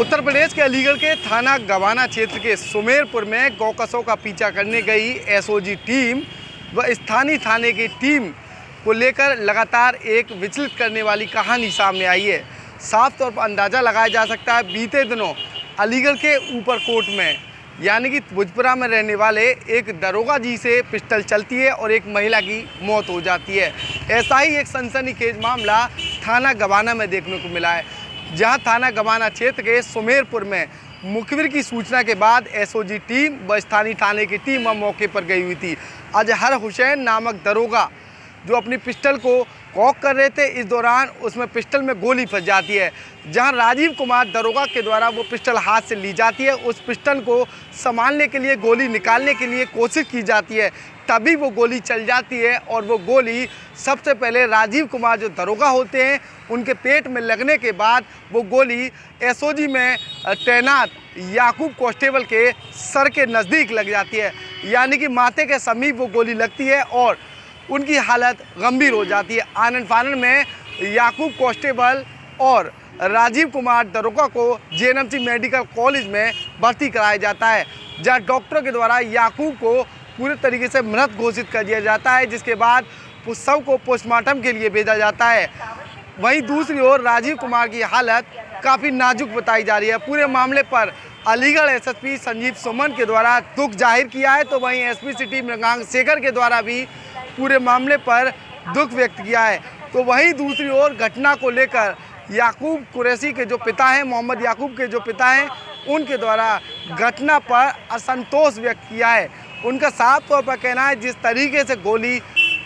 उत्तर प्रदेश के अलीगढ़ के थाना गवाना क्षेत्र के सुमेरपुर में गौकसों का पीछा करने गई एसओजी टीम व स्थानीय थाने की टीम को लेकर लगातार एक विचलित करने वाली कहानी सामने आई है। साफ तौर पर अंदाज़ा लगाया जा सकता है बीते दिनों अलीगढ़ के ऊपरकोट में यानी कि भुजपुरा में रहने वाले एक दरोगा जी से पिस्टल चलती है और एक महिला की मौत हो जाती है। ऐसा ही एक सनसनीखेज मामला थाना गवाना में देखने को मिला है, जहां थाना गवाना क्षेत्र के सुमेरपुर में मुखबिर की सूचना के बाद एसओजी टीम व स्थानीय थाने की टीम मौके पर गई हुई थी। अजहर हुसैन नामक दरोगा जो अपनी पिस्टल को कॉक कर रहे थे, इस दौरान उसमें पिस्टल में गोली फंस जाती है। जहां राजीव कुमार दरोगा के द्वारा वो पिस्टल हाथ से ली जाती है, उस पिस्टल को संभालने के लिए गोली निकालने के लिए कोशिश की जाती है, तभी वो गोली चल जाती है और वो गोली सबसे पहले राजीव कुमार जो दरोगा होते हैं उनके पेट में लगने के बाद वो गोली एसओजी में तैनात याकूब कांस्टेबल के सर के नज़दीक लग जाती है, यानी कि माथे के समीप वो गोली लगती है और उनकी हालत गंभीर हो जाती है। आनन फानन में याकूब कांस्टेबल और राजीव कुमार दरोगा को जेएनएमसी मेडिकल कॉलेज में भर्ती कराया जाता है, जहां डॉक्टरों के द्वारा याकूब को पूरे तरीके से मृत घोषित कर दिया जाता है, जिसके बाद उस शव को पोस्टमार्टम के लिए भेजा जाता है। वहीं दूसरी ओर राजीव कुमार की हालत काफ़ी नाजुक बताई जा रही है। पूरे मामले पर अलीगढ़ एसएसपी संजीव सुमन के द्वारा दुख जाहिर किया है, तो वहीं एसपी सिटी मृगांक शेखर के द्वारा भी पूरे मामले पर दुख व्यक्त किया है। तो वहीं दूसरी ओर घटना को लेकर याकूब कुरैशी के जो पिता हैं, मोहम्मद याकूब के जो पिता हैं, उनके द्वारा घटना पर असंतोष व्यक्त किया है। उनका साफ तौर पर कहना है जिस तरीके से गोली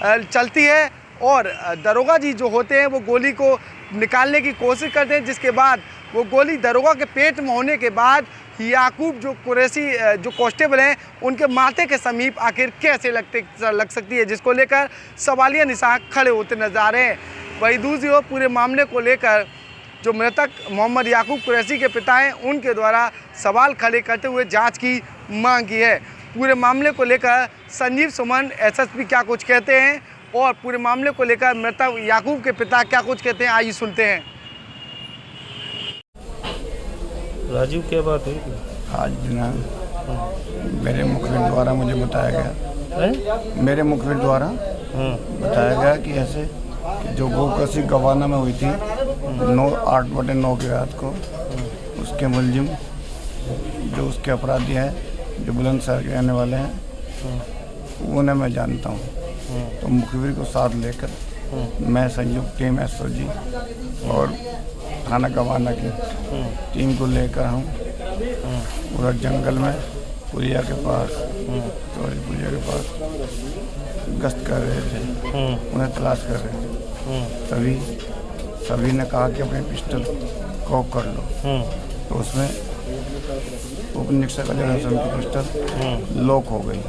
चलती है और दरोगा जी जो होते हैं वो गोली को निकालने की कोशिश करते हैं, जिसके बाद वो गोली दरोगा के पेट में होने के बाद याकूब जो कुरैशी जो कांस्टेबल हैं उनके माथे के समीप आखिर कैसे लग सकती है, जिसको लेकर सवालिया निशान खड़े होते नजर आ रहे हैं। वहीं दूसरी ओर पूरे मामले को लेकर जो मृतक मोहम्मद याकूब कुरैशी के पिता हैं उनके द्वारा सवाल खड़े करते हुए जांच की मांग की है। पूरे मामले को लेकर संजीव सुमन एसएसपी क्या कुछ कहते हैं और पूरे मामले को लेकर मृतक याकूब के पिता क्या कुछ कहते हैं, आइए सुनते हैं। राजीव, क्या बात हुई? आज जनाब मेरे मुखबिर द्वारा मुझे बताया गया, मेरे मुखबिर द्वारा बताया गया कि ऐसे जो गोकसी गवाना में हुई थी 8/9 की रात को, उसके मुलजिम जो उसके अपराधी हैं जो बुलंदशहर के रहने वाले हैं उन्हें मैं जानता हूँ। तो मुखबिर को साथ लेकर मैं संयुक्त टीम एसओजी और थाना गवाना की टीम को लेकर हम पूरा जंगल में पुलिया के पास पुलिया के पास गश्त कर रहे थे, उन्हें तलाश कर रहे थे। तभी सभी ने कहा कि अपने पिस्टल कॉक कर लो, तो उसमें उपनिरीक्षक अजहर हुसैन की पिस्टल लॉक हो गई,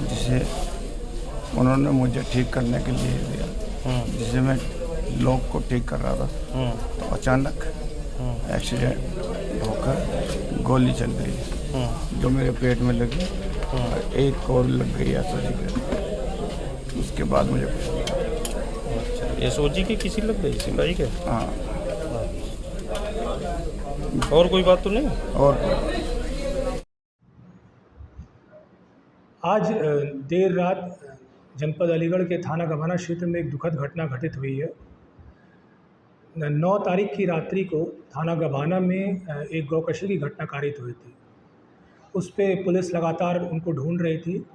जिसे उन्होंने मुझे ठीक करने के लिए दिया। जिसे मैं लॉक को ठीक कर रहा था तो अचानक एक्सीडेंट होकर गोली चल गई जो मेरे पेट में लगी और एक और लग गई एसओजी के। उसके बाद मुझे एसओजी की किसी लग गई, सिपाही के? हाँ। और कोई बात तो नहीं? और आज देर रात जनपद अलीगढ़ के थाना गवाना क्षेत्र में एक दुखद घटना घटित हुई है। 9 तारीख की रात्रि को थाना गवाना में एक गौकशी की घटना कारित हुई थी। उस पे पुलिस लगातार उनको ढूंढ रही थी।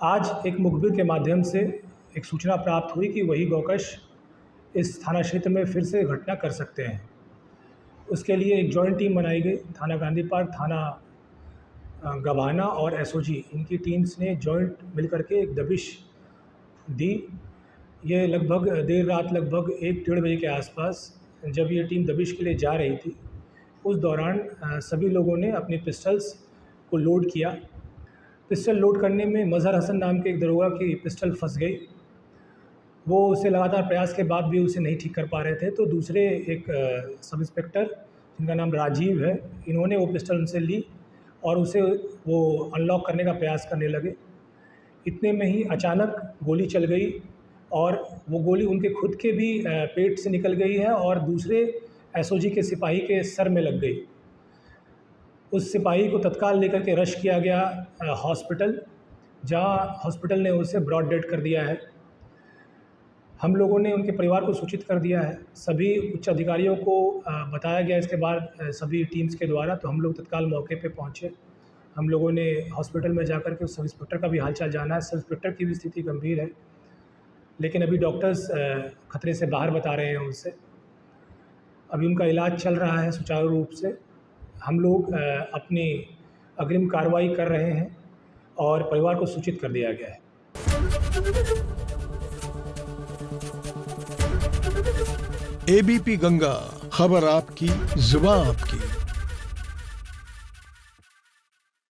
आज एक मुखबिर के माध्यम से एक सूचना प्राप्त हुई कि वही गौकश इस थाना क्षेत्र में फिर से घटना कर सकते हैं। उसके लिए एक जॉइंट टीम बनाई गई। थाना गांधी पार्क, थाना गवाना और एसओजी, इनकी टीम्स ने जॉइंट मिलकर के एक दबिश दी। ये लगभग देर रात लगभग 1-1:30 बजे के आसपास जब ये टीम दबिश के लिए जा रही थी, उस दौरान सभी लोगों ने अपने पिस्टल्स को लोड किया। पिस्टल लोड करने में मज़हर हसन नाम के एक दरोगा की पिस्टल फंस गई। वो उसे लगातार प्रयास के बाद भी उसे नहीं ठीक कर पा रहे थे, तो दूसरे एक सब इंस्पेक्टर जिनका नाम राजीव है, इन्होंने वो पिस्टल उनसे ली और उसे वो अनलॉक करने का प्रयास करने लगे। इतने में ही अचानक गोली चल गई और वो गोली उनके खुद के भी पेट से निकल गई है और दूसरे एसओजी के सिपाही के सर में लग गई। उस सिपाही को तत्काल लेकर के रश किया गया हॉस्पिटल, जहां हॉस्पिटल ने उसे ब्रॉड डेड कर दिया है। हम लोगों ने उनके परिवार को सूचित कर दिया है, सभी उच्च अधिकारियों को बताया गया इसके बाद सभी टीम्स के द्वारा। तो हम लोग तत्काल मौके पे पहुंचे। हम लोगों ने हॉस्पिटल में जाकर के सब इंस्पेक्टर का भी हालचाल जाना है। सब इंस्पेक्टर की भी स्थिति गंभीर है, लेकिन अभी डॉक्टर्स खतरे से बाहर बता रहे हैं उनसे। अभी उनका इलाज चल रहा है सुचारू रूप से। हम लोग अपनी अग्रिम कार्रवाई कर रहे हैं और परिवार को सूचित कर दिया गया है। एबीपी गंगा, खबर आपकी, जुबान आपकी।